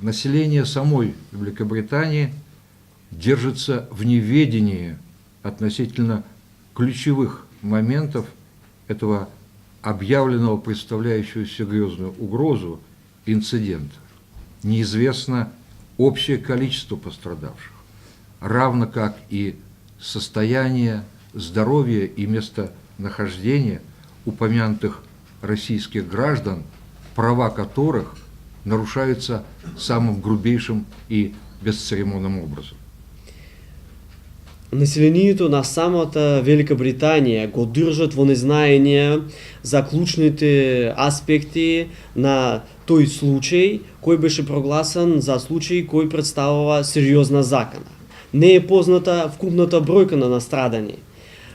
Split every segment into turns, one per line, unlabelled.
население самой Великобритании держится в неведении относительно ключевых моментов этого объявленного, представляющего серьезную угрозу, инцидента. Неизвестно общее количество пострадавших, равно как и состояние здоровья и местонахождения упомянутых российских граждан, права которых нарушаются самым грубейшим и безцеремонным образом.
Населението на самата Великобританија го држат во незнаење за клучните аспекти на тој случај, кој беше прогласен за случај кој представува сериозна закана. Не е позната вкупната бројка на настрадани.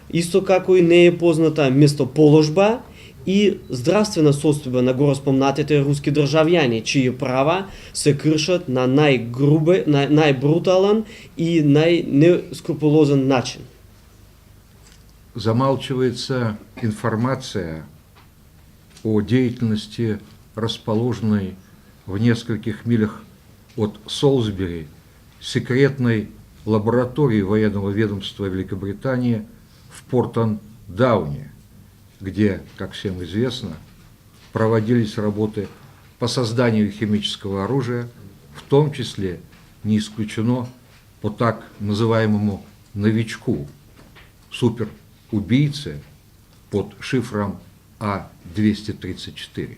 Исто како и не е позната местоположба и здравствена состојба на гороспомнатите руски државјани, чии права се кршат на најбрутален и најнескрупулозен начин.
Замалчивается информация о деятельности, расположенной в нескольких милях от Солсбери, секретной лаборатории военного ведомства Великобритании в Портон-Дауне, где, как всем известно, проводились работы по созданию химического оружия, в том числе, не исключено, по так называемому новичку, суперубийце под шифром А-234.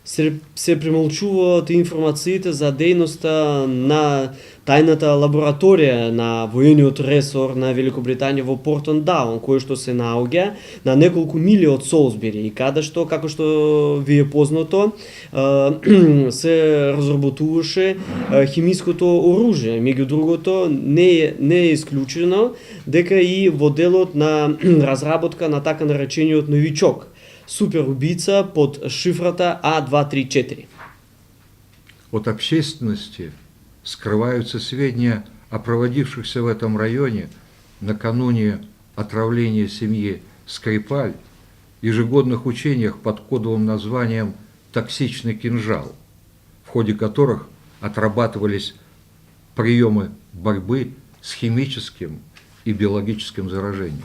Се премолчуваат информациите за дејноста на тајната лабораторија на воениот ресор на Великобританија во Портон Даун, кој што се наоѓа на неколку мили од Солсбери и каде што, како што ви е познато, се разработуваше химиското оружје. Меѓу другото, не е исклучено дека и во делот на разработка на така наречениот новичок, суперубийца под шифрата А234.
От общественности скрываются сведения о проводившихся в этом районе накануне отравления семьи Скрипаль ежегодных учениях под кодовым названием «Токсичный кинжал», в ходе которых отрабатывались приемы борьбы с химическим и биологическим заражением.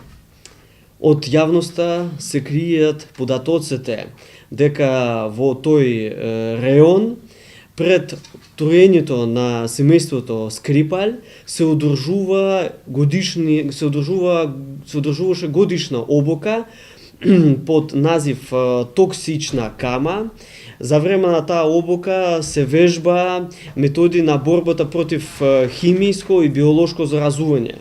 Од јавноста се кријат податоците дека во тој реон пред троењето на семејството Скрипаль се одржуваше годишна обука под назив токсична кама. За време на таа обука се вежба методи на борбата против химиско и биолошко заразување.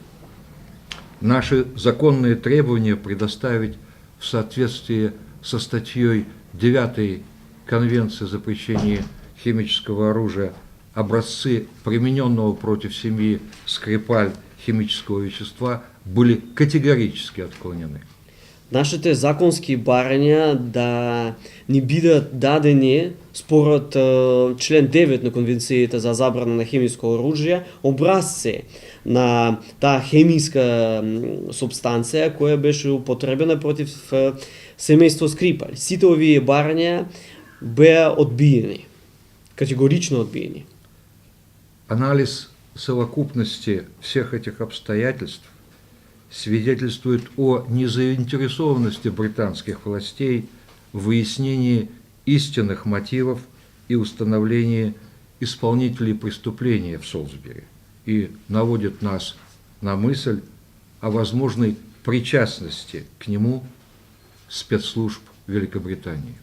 Наши законные требования предоставить в соответствии со статьей 9 Конвенции о запрещении химического оружия образцы примененного против семьи Скрипаль химического вещества были категорически отклонены.
Нашите законски барања да ни бидат дадени според член 9 на Конвенцијата за забрана на хемиско оружје образци на таа хемиска субстанција која беше употребена против семејство Скрипаль. Сите овие барања беа одбиени, категорично одбиени.
Анализ совокупности всех этих обстоятельств свидетельствует о незаинтересованности британских властей в выяснении истинных мотивов и установлении исполнителей преступления в Солсбери и наводит нас на мысль о возможной причастности к нему спецслужб Великобритании.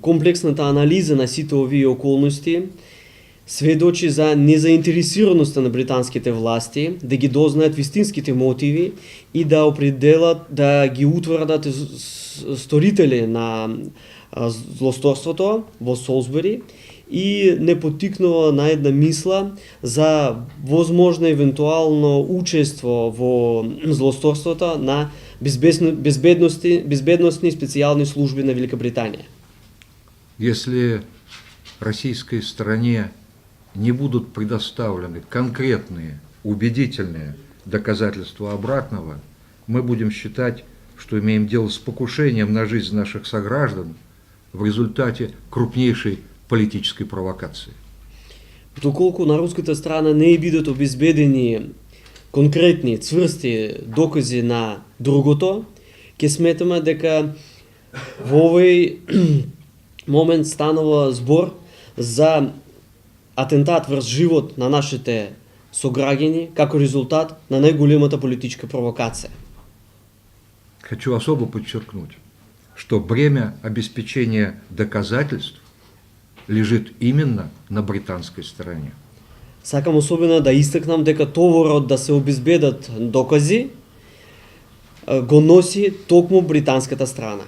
Комплексната анализа на сите овие околности сведочи за незаинтересираноста на британските власти да ги дознаат вистинските мотиви и да определат, да ги утврдат сторители на злосторството во Солсбери и не поттикнува на една мисла за возможно евентуално учество во злосторството на безбедностни специјални служби на Великобританија.
Если российской стороне не будут предоставлены конкретные, убедительные доказательства обратного, мы будем считать, что имеем дело с покушением на жизнь наших сограждан в результате крупнейшей политической провокации.
Доколку на руската страна не бидат обезбедени конкретни, цврсти докази на другото, ќе сметаме дека во овој момент станува збор за атентат врз живот на нашите сограѓани како резултат на најголемата политичка провокација.
Хочу особо подчеркнуть, что бремя обеспечения доказательств лежит именно на британской стороне.
Сакам особено да истакнам дека товарот да се обезбедат докази го носи токму британската страна.